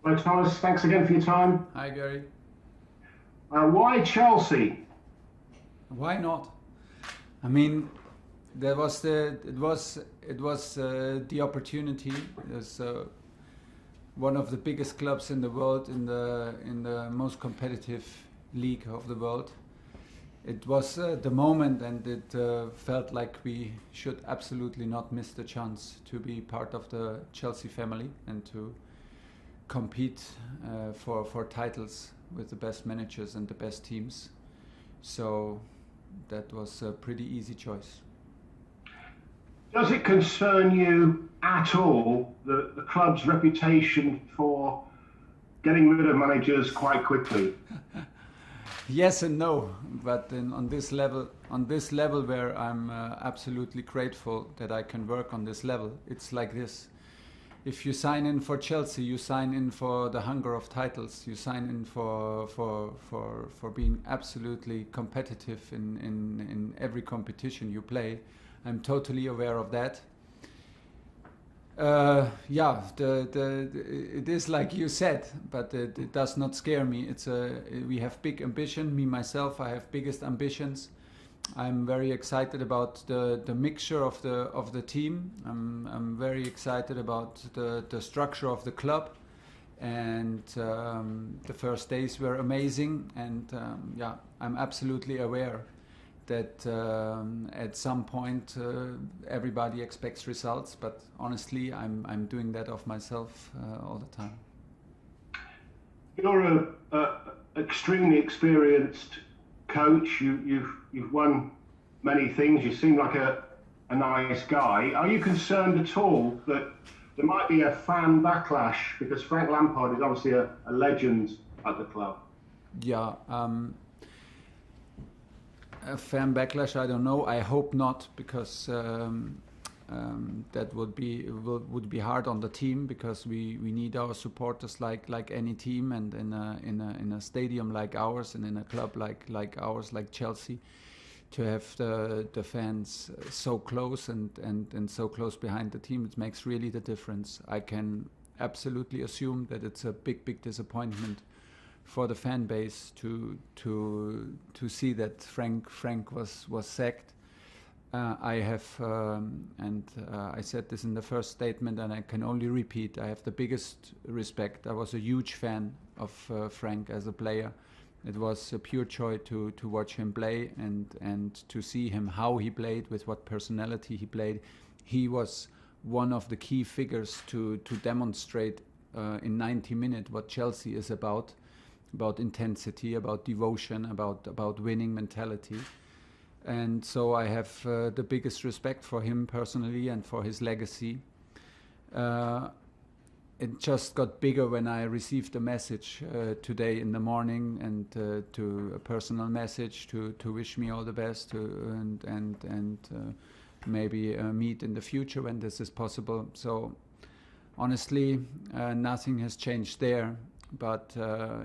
Hello, Thomas. Thanks again for your time. Hi, Gary. Why Chelsea? Why not? I mean, there was the opportunity. There's one of the biggest clubs in the world, in the most competitive league of the world. It was the moment, and it felt like we should absolutely not miss the chance to be part of the Chelsea family and to compete for titles with the best managers and the best teams. So that was a pretty easy choice. Does it concern you at all the club's reputation for getting rid of managers quite quickly? Yes and no, but on this level where I'm absolutely grateful that I can work on this level, it's like this. If you sign in for Chelsea, you sign in for the hunger of titles. You sign in for being absolutely competitive in every competition you play. I'm totally aware of that. Yeah, it is like you said, but it does not scare me. We have big ambition. Me myself, I have biggest ambitions. I'm very excited about the mixture of the team. I'm very excited about the structure of the club, and the first days were amazing. And yeah, I'm absolutely aware that at some point everybody expects results, but honestly, I'm doing that of myself all the time. You're a extremely experienced coach. You've won many things. You seem like a nice guy. Are you concerned at all that there might be a fan backlash, because Frank Lampard is obviously a legend at the club? Yeah. A fan backlash, I don't know. I hope not, because that would be hard on the team, because we need our supporters like any team, and in a stadium like ours, and in a club like ours, like Chelsea, to have the fans so close and so close behind the team, it makes really the difference. I can absolutely assume that it's a big disappointment for the fan base to see that Frank was sacked. I have, I said this in the first statement, and I can only repeat, I have the biggest respect. I was a huge fan of Frank as a player. It was a pure joy to watch him play and to see him, how he played, with what personality he played. He was one of the key figures to demonstrate in 90 minutes what Chelsea is about intensity, about devotion, about winning mentality. And so I have the biggest respect for him personally and for his legacy. It just got bigger when I received a message today in the morning, and to a personal message to wish me all the best, and maybe meet in the future when this is possible. So honestly, nothing has changed there. But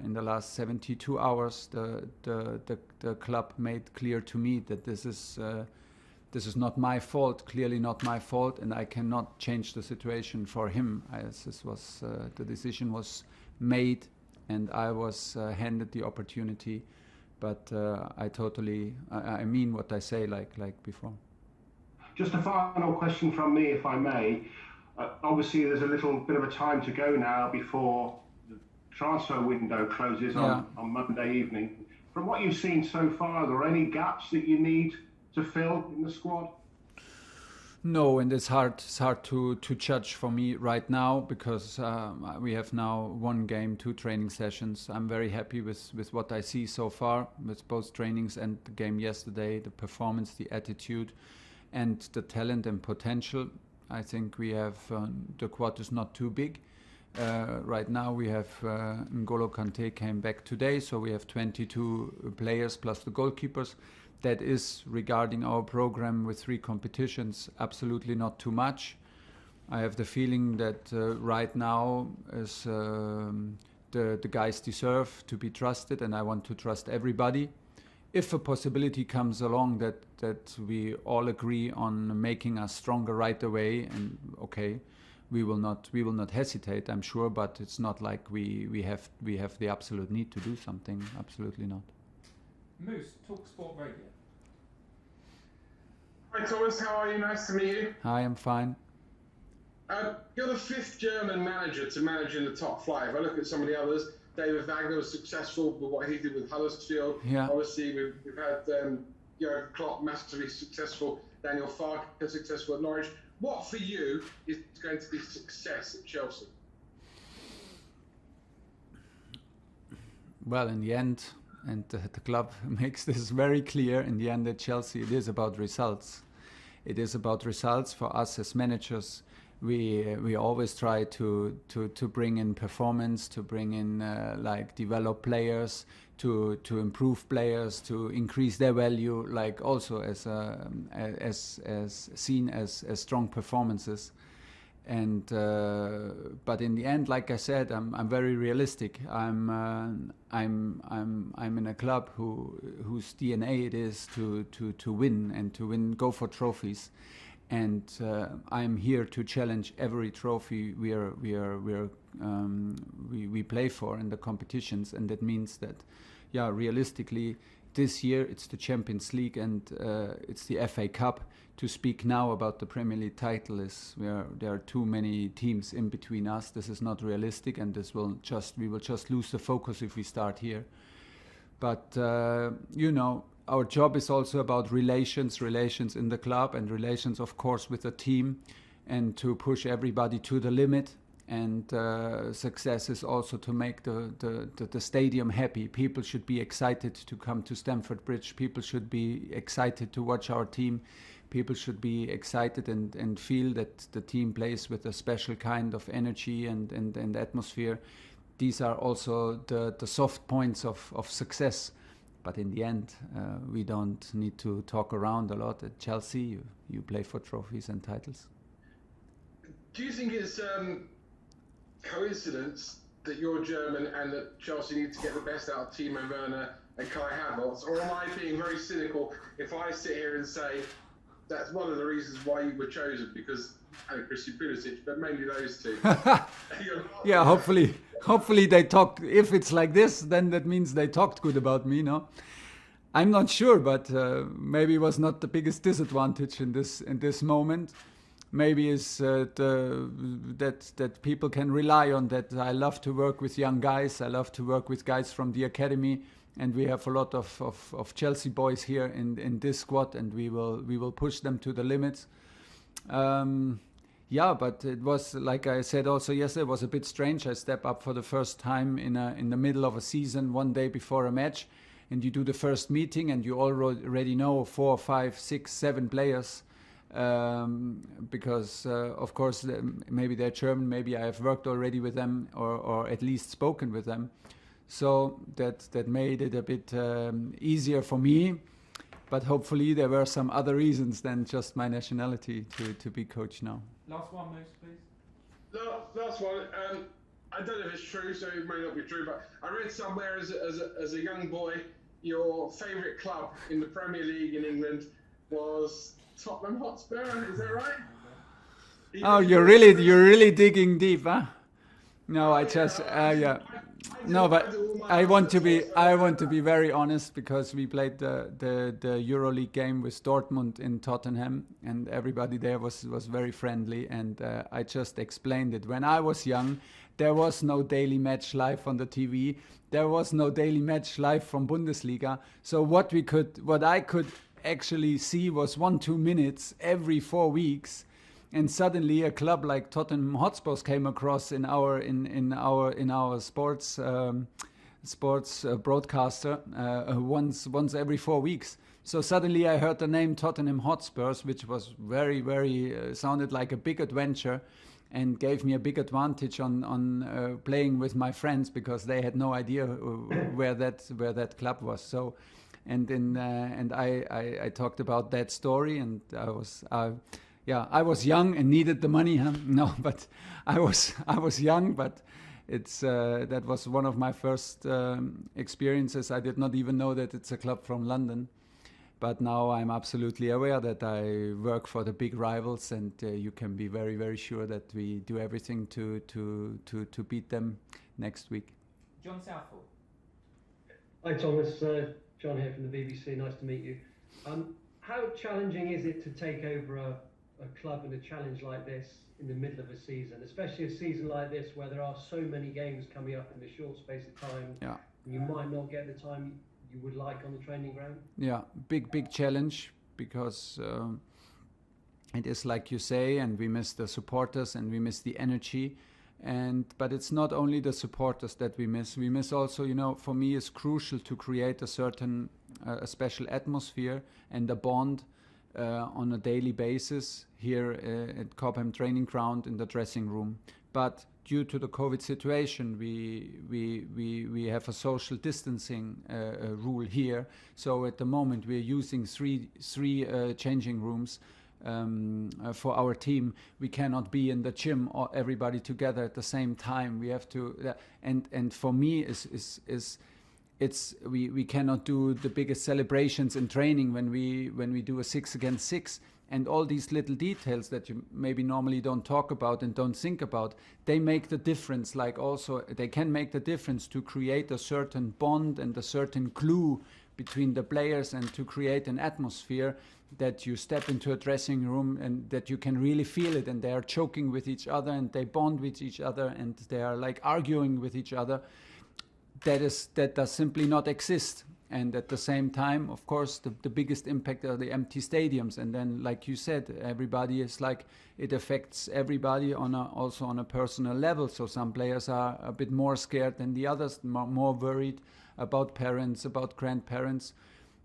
in the last 72 hours, the club made clear to me that this is not my fault, clearly not my fault, and I cannot change the situation for him. The decision was made, and I was handed the opportunity. But I mean what I say, like before. Just a final question from me, if I may. Obviously, there's a little bit of a time to go now before transfer window closes on Monday evening. From what you've seen so far, are there any gaps that you need to fill in the squad? No, and it's hard to judge for me right now, because we have now one game, 2 training sessions. I'm very happy with what I see so far, with both trainings and the game yesterday, the performance, the attitude, and the talent and potential. I think we have, the squad is not too big. Right now we have N'Golo Kante came back today, so we have 22 players plus the goalkeepers. That is, regarding our program with 3 competitions, absolutely not too much. I have the feeling that right now is the guys deserve to be trusted, and I want to trust everybody. If a possibility comes along that we all agree on making us stronger right away, and okay, we will not hesitate, I'm sure, but it's not like we have the absolute need to do something. Absolutely not. Moose, Talk Sport Radio. Hi Thomas, how are you? Nice to meet you. Hi, I'm fine. You're the 5th German manager to manage in the top 5. I look at some of the others. David Wagner was successful with what he did with Huddersfield. Yeah. Obviously, we've had Jurgen Klopp massively successful, Daniel Farke successful at Norwich. What for you is going to be success at Chelsea? Well, in the end, and the club makes this very clear, in the end at Chelsea, it is about results. It is about results for us as managers. We always try to bring in performance, to bring in like develop players, to improve players, to increase their value, like also as seen as strong performances. And but in the end, like I said, I'm very realistic. I'm in a club whose DNA it is to win and to win, go for trophies. And I'm here to challenge every trophy we play for in the competitions, and that means that, yeah, realistically, this year it's the Champions League and it's the FA Cup. To speak now about the Premier League title there are too many teams in between us. This is not realistic, and we will just lose the focus if we start here. But our job is also about relations in the club, and relations, of course, with the team, and to push everybody to the limit. And success is also to make the stadium happy. People should be excited to come to Stamford Bridge. People should be excited to watch our team. People should be excited and feel that the team plays with a special kind of energy and atmosphere. These are also the soft points of success. But in the end, we don't need to talk around a lot. At Chelsea, you play for trophies and titles. Do you think it's coincidence that you're German and that Chelsea need to get the best out of Timo Werner and Kai Havertz? Or am I being very cynical if I sit here and say that's one of the reasons why you were chosen, because Christian Pulisic, but mainly those two? Yeah, hopefully they talk. If it's like this, then that means they talked good about me, no? I'm not sure, but maybe it was not the biggest disadvantage in this moment. Maybe is that people can rely on that. I love to work with young guys. I love to work with guys from the academy, and we have a lot of Chelsea boys here in this squad, and we will push them to the limits. Yeah, but it was, like I said also yesterday, it was a bit strange. I step up for the first time in the middle of a season, one day before a match, and you do the first meeting, and you already know 4, 5, 6, 7 players. Because of course maybe they're German, maybe I have worked already with them or at least spoken with them, so that made it a bit easier for me. But hopefully there were some other reasons than just my nationality to be coach now. Last one, Moose, please. Last one. I don't know if it's true, so it may not be true, but I read somewhere as a young boy, your favourite club in the Premier League in England was Tottenham Hotspur. Is that right? Oh, you're really digging deep, huh? No, I just yeah. No, but I want to be very honest, because we played the EuroLeague game with Dortmund in Tottenham, and everybody there was very friendly, and I just explained it. When I was young, there was no daily match live on the TV. There was no daily match live from Bundesliga. So what I could actually see was 1-2 minutes every 4 weeks, and suddenly a club like Tottenham Hotspur came across in our sports broadcaster once every 4 weeks. So suddenly I heard the name Tottenham Hotspurs, which was very sounded like a big adventure, and gave me a big advantage on playing with my friends, because they had no idea where that club was. So. And I talked about that story, and I was young and needed the money. Huh? No, but I was young, but it's that was one of my first experiences. I did not even know that it's a club from London, But now I'm absolutely aware that I work for the big rivals, and you can be very, very sure that we do everything to beat them next week. John Southall. Hi Thomas, John here from the BBC. Nice to meet you. How challenging is it to take over a club and a challenge like this in the middle of a season, especially a season like this where there are so many games coming up in a short space of time? Yeah. You might not get the time you would like on the training ground? Yeah, big challenge, because it is like you say, and we miss the supporters and we miss the energy. But it's not only the supporters that we miss. We miss also, for me, it's crucial to create a certain a special atmosphere and a bond on a daily basis here at Cobham training ground in the dressing room. But due to the COVID situation, we have a social distancing rule here. So at the moment we're using three changing rooms for our team. We cannot be in the gym or everybody together at the same time. We have to, and for me we cannot do the biggest celebrations in training when we do a 6 against 6. And all these little details that you maybe normally don't talk about and don't think about, they make the difference. Like also, they can make the difference to create a certain bond and a certain glue between the players, and to create an atmosphere that you step into a dressing room and that you can really feel it, and they are choking with each other and they bond with each other and they are like arguing with each other. That does simply not exist. And at the same time, of course, the biggest impact are the empty stadiums. And then, like you said, everybody is like, it affects everybody also on a personal level. So some players are a bit more scared than the others, more worried about parents, about grandparents.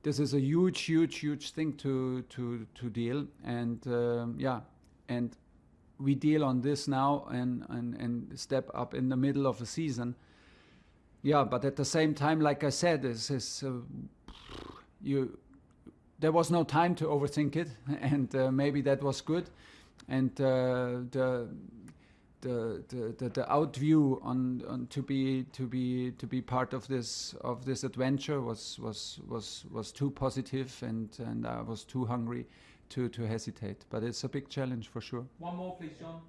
This is a huge thing to deal. And and we deal on this now and step up in the middle of a season. Yeah, but at the same time, like I said, there was no time to overthink it, and maybe that was good. And the outview on to be part of this adventure was too positive, and I was too hungry to hesitate. But it's a big challenge for sure. One more, please, John.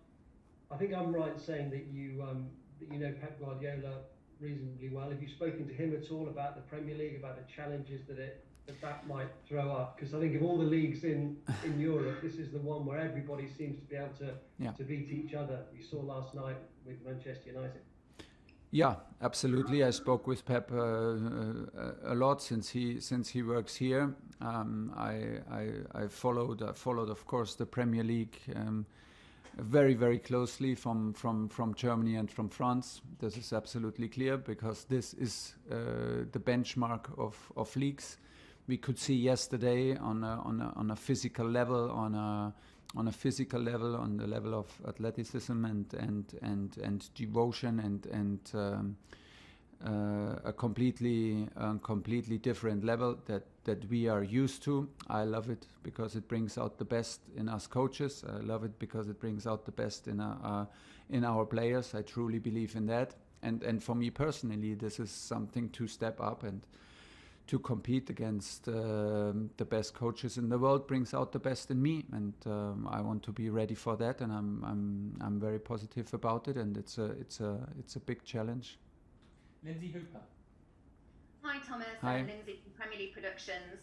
I think I'm right in saying that you know Pep Guardiola reasonably well. Have you spoken to him at all about the Premier League, about the challenges that might throw up? Because I think of all the leagues in Europe, this is the one where everybody seems to be able to beat each other. You saw last night with Manchester United. Yeah, absolutely. I spoke with Pep a lot since he works here. I followed, of course, the Premier League very, very closely from Germany and from France. This is absolutely clear, because this is the benchmark of leagues. We could see yesterday on a physical level, on the level of athleticism and devotion and a completely different level that we are used to. I love it because it brings out the best in us coaches. I love it because it brings out the best in our players. I truly believe in that. And for me personally, this is something to step up and to compete against the best coaches in the world brings out the best in me, and I want to be ready for that. And I'm very positive about it, and it's a big challenge. Lindsay Hooper. Hi Thomas, Hi. Lindsay from Premier League Productions.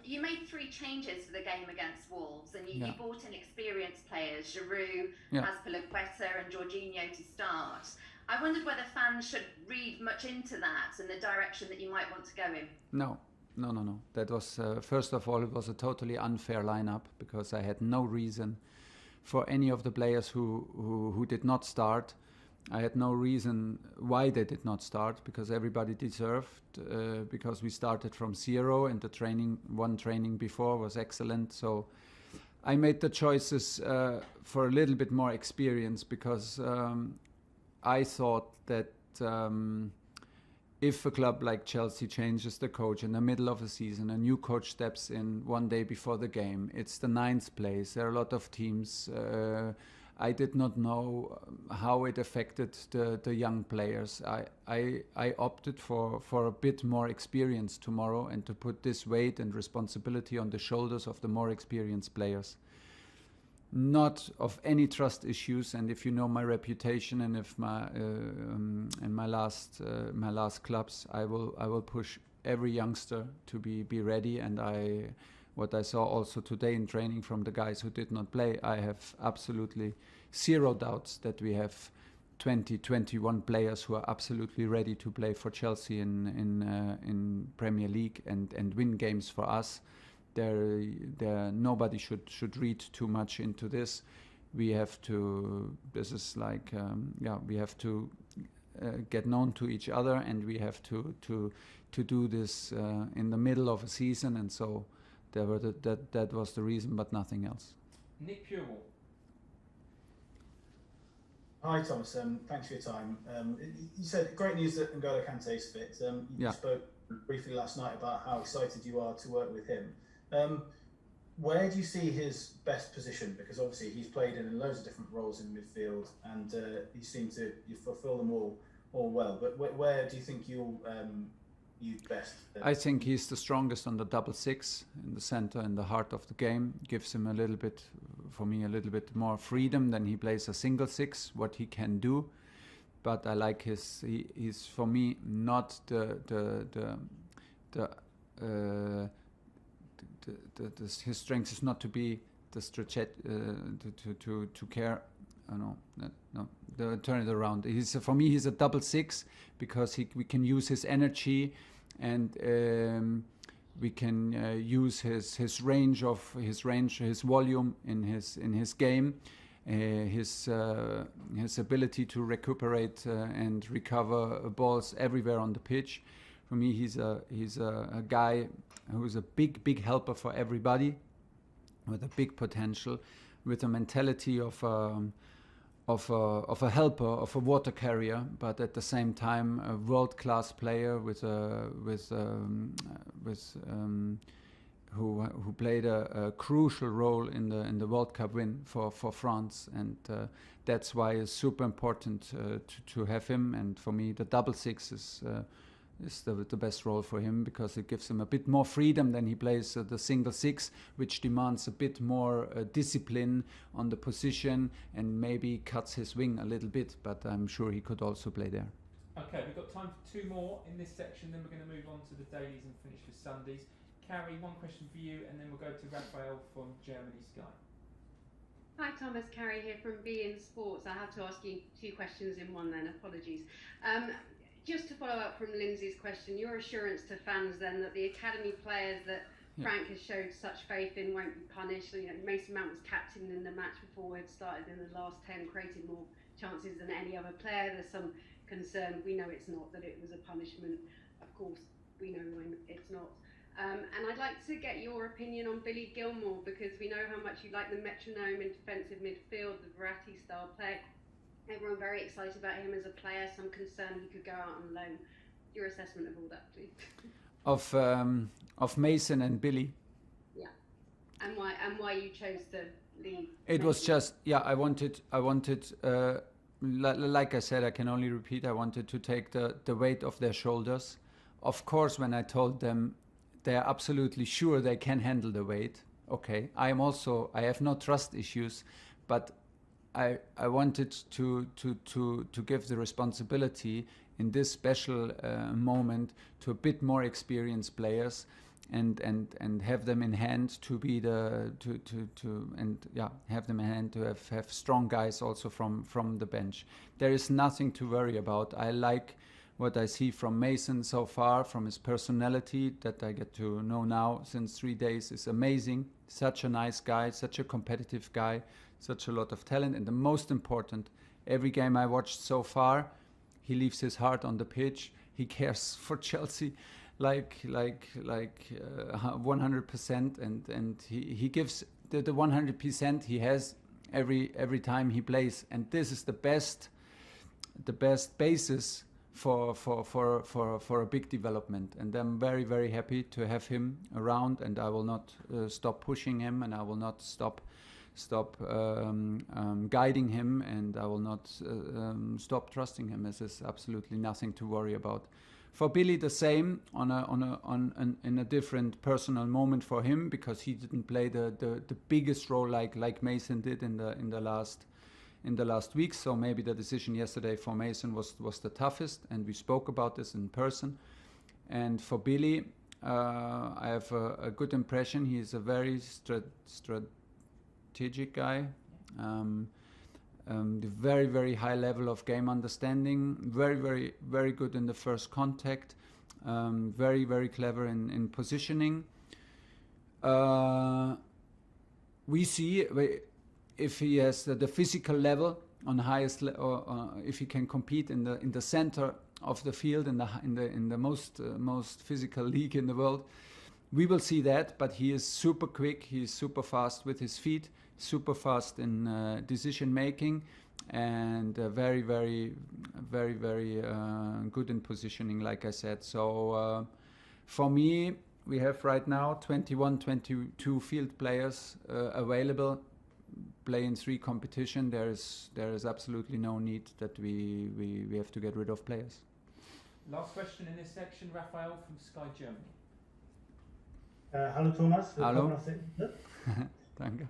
You made 3 changes for the game against Wolves, and you brought in experienced players, Giroud, Azpilicueta and Jorginho to start. I wondered whether fans should read much into that and the direction that you might want to go in. No. That was, first of all, it was a totally unfair lineup, because I had no reason for any of the players who did not start. I had no reason why they did not start, because everybody deserved, because we started from 0 and the training before was excellent. So I made the choices for a little bit more experience, because I thought that if a club like Chelsea changes the coach in the middle of a season, a new coach steps in one day before the game, it's the 9th place. There are a lot of teams I did not know how it affected the young players. I opted for a bit more experience tomorrow and to put this weight and responsibility on the shoulders of the more experienced players. Not of any trust issues, and if you know my reputation and if my last clubs, I will push every youngster to be ready. And what I saw also today in training from the guys who did not play, I have absolutely zero doubts that we have 21 players who are absolutely ready to play for Chelsea in Premier League and win games for us. Nobody should read too much into this. We have to. This is like we have to get known to each other, and we have to do this in the middle of a season, and so that was the reason, but nothing else. Nick Purewall. Hi Thomas, thanks for your time. You said great news that N'Golo Kante is fit. You spoke briefly last night about how excited you are to work with him. Where do you see his best position? Because obviously he's played in loads of different roles in midfield, and you seem to fulfil them all well. But where do you think you best? I think he's the strongest on the double six in the center, in the heart of the game. Gives him a little bit more freedom than he plays a single six. What he can do, but I like he's for me not his strength is not to be the to care. Turn it around. For me, he's a double six because we can use his energy, and we can use his range, his volume in his game, his ability to recuperate and recover balls everywhere on the pitch. For me, he's a guy who's a big helper for everybody, with a big potential, with a mentality of a helper, of a water carrier, but at the same time a world-class player who played a crucial role in the World Cup win for France, and that's why it's super important to have him. And for me, the double six is the best role for him, because it gives him a bit more freedom than he plays the single six, which demands a bit more discipline on the position and maybe cuts his wing a little bit, but I'm sure he could also play there. Okay, we've got time for two more in this section, then we're going to move on to the dailies and finish with Sundays. Carrie, one question for you, and then we'll go to Raphael from Germany Sky. Hi Thomas, Carrie here from beIN Sports. I have to ask you two questions in one then, apologies. Just to follow up from Lindsay's question, your assurance to fans then that the academy players that Frank has showed such faith in won't be punished. You know, Mason Mount was captain in the match before we'd started in the last 10, created more chances than any other player. There's some concern, we know it's not, that it was a punishment. Of course, we know when it's not. And I'd like to get your opinion on Billy Gilmour, because we know how much you like the metronome in defensive midfield, the Verratti style play. Everyone very excited about him as a player, some concern he could go out on loan. Your assessment of all that, please. Of Mason and Billy. Yeah. And why you chose to leave. It was just, I wanted like I said, I can only repeat, I wanted to take the weight off their shoulders. Of course, when I told them they're absolutely sure they can handle the weight, okay, I have no trust issues, but I wanted to give the responsibility in this special moment to a bit more experienced players, and have them in hand to be have them in hand to have strong guys also from the bench. There is nothing to worry about. I like what I see from Mason so far, from his personality that I get to know now since 3 days, is amazing. Such a nice guy, such a competitive guy, such a lot of talent, and the most important, every game I watched so far, he leaves his heart on the pitch. He cares for Chelsea like 100%, and he gives the 100% he has every time he plays, and this is the best basis for a big development. And I'm very, very happy to have him around, and I will not stop pushing him, and I will not stop stop guiding him, and I will not stop trusting him. This is absolutely nothing to worry about. For Billy, the same in a different personal moment for him, because he didn't play the biggest role like Mason did in the last weeks. So maybe the decision yesterday for Mason was the toughest, and we spoke about this in person. And for Billy, I have a good impression. He is a very strategic guy. The very, very high level of game understanding, very, very, very good in the first contact, very, very clever in positioning. We see if he has the physical level on highest, or if he can compete in the center of the field, in the most physical league in the world. We will see that, but he is super quick. He is super fast with his feet, super fast in decision making, and very, very, very, very good in positioning, like I said. So for me, we have right now 21, 22 field players available, play in 3 competition. There is absolutely no need that we have to get rid of players. Last question in this section, Raphael from Sky Germany. Hallo Thomas. Hallo. Danke.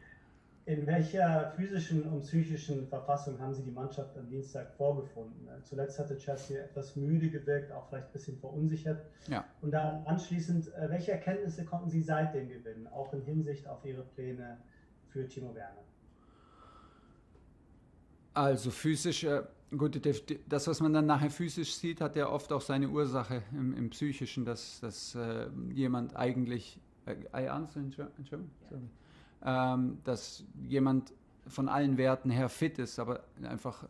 In welcher physischen und psychischen Verfassung haben Sie die Mannschaft am Dienstag vorgefunden? Zuletzt hatte Chelsea etwas müde gewirkt, auch vielleicht ein bisschen verunsichert. Ja. Und dann anschließend, welche Erkenntnisse konnten Sie seitdem gewinnen, auch in Hinsicht auf Ihre Pläne für Timo Werner? Also physisch, gut, das, was man dann nachher physisch sieht, hat ja oft auch seine Ursache im Psychischen, dass jemand eigentlich, dass jemand von allen Werten her fit ist, aber einfach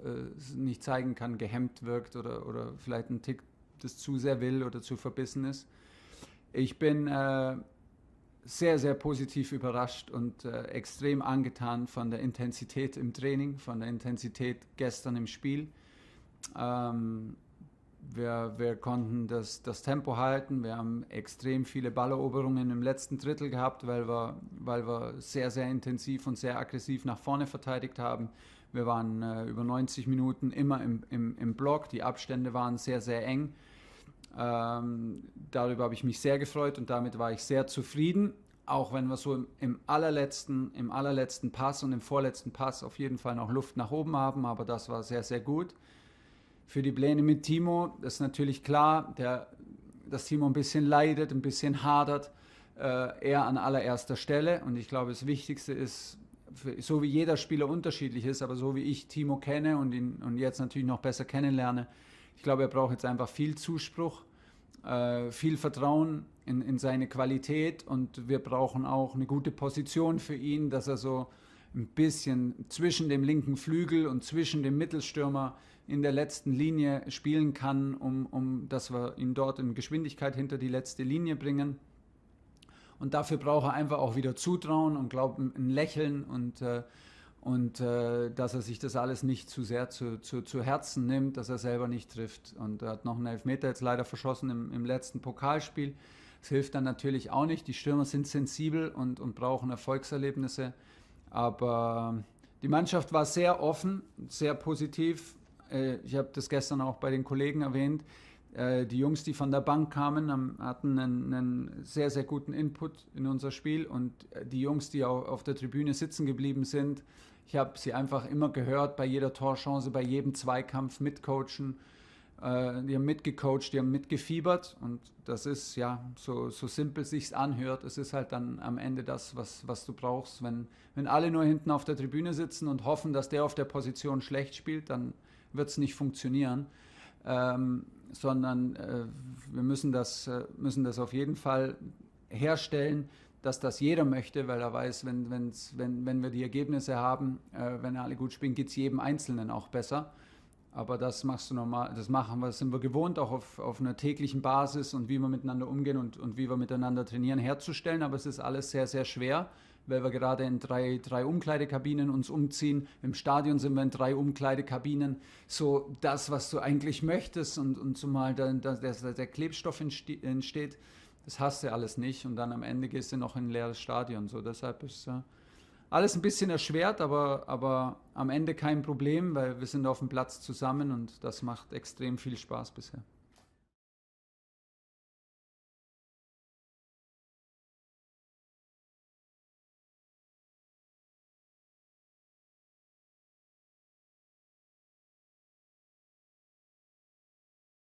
nicht zeigen kann, gehemmt wirkt oder vielleicht einen Tick das zu sehr will oder zu verbissen ist. Ich bin sehr, sehr positiv überrascht und extrem angetan von der Intensität im Training, von der Intensität gestern im Spiel. Wir konnten das Tempo halten. Wir haben extrem viele Balleroberungen im letzten Drittel gehabt, weil wir sehr, sehr intensiv und sehr aggressiv nach vorne verteidigt haben. Wir waren über 90 Minuten immer im Block. Die Abstände waren sehr, sehr eng. Darüber habe ich mich sehr gefreut und damit war ich sehr zufrieden. Auch wenn wir so im allerletzten Pass und im vorletzten Pass auf jeden Fall noch Luft nach oben haben, aber das war sehr, sehr gut. Für die Pläne mit Timo ist natürlich klar, dass Timo ein bisschen leidet, ein bisschen hadert, er an allererster Stelle. Und ich glaube, das Wichtigste ist, so wie jeder Spieler unterschiedlich ist, aber so wie ich Timo kenne und ihn jetzt natürlich noch besser kennenlerne, ich glaube, er braucht jetzt einfach viel Zuspruch, viel Vertrauen in seine Qualität, und wir brauchen auch eine gute Position für ihn, dass er so ein bisschen zwischen dem linken Flügel und zwischen dem Mittelstürmer in der letzten Linie spielen kann, um dass wir ihn dort in Geschwindigkeit hinter die letzte Linie bringen. Und dafür braucht er einfach auch wieder Zutrauen und glauben, ein Lächeln und dass er sich das alles nicht zu sehr zu Herzen nimmt, dass er selber nicht trifft. Und er hat noch einen Elfmeter jetzt leider verschossen im letzten Pokalspiel. Das hilft dann natürlich auch nicht. Die Stürmer sind sensibel und brauchen Erfolgserlebnisse. Aber die Mannschaft war sehr offen, sehr positiv. Ich habe das gestern auch bei den Kollegen erwähnt. Die Jungs, die von der Bank kamen, hatten einen sehr, sehr guten Input in unser Spiel. Und die Jungs, die auch auf der Tribüne sitzen geblieben sind, ich habe sie einfach immer gehört, bei jeder Torchance, bei jedem Zweikampf mitcoachen. Die haben mitgecoacht, die haben mitgefiebert. Und das ist, ja, so simpel sich's anhört, es ist halt dann am Ende das, was du brauchst. Wenn alle nur hinten auf der Tribüne sitzen und hoffen, dass der auf der Position schlecht spielt, dann wird es nicht funktionieren. Sondern wir müssen das auf jeden Fall herstellen, dass das jeder möchte, weil er weiß, wenn wir die Ergebnisse haben, wenn alle gut spielen, geht es jedem Einzelnen auch besser. Aber das sind wir gewohnt, auch auf einer täglichen Basis und wie wir miteinander umgehen und wie wir miteinander trainieren, herzustellen. Aber es ist alles sehr, sehr schwer, weil wir gerade in drei Umkleidekabinen uns umziehen. Im Stadion sind wir in 3 Umkleidekabinen. So das, was du eigentlich möchtest und zumal der Klebstoff entsteht, das hast du alles nicht. Und dann am Ende gehst du noch in ein leeres Stadion. So deshalb ist alles ein bisschen erschwert, aber am Ende kein Problem, weil wir sind auf dem Platz zusammen und das macht extrem viel Spaß bisher.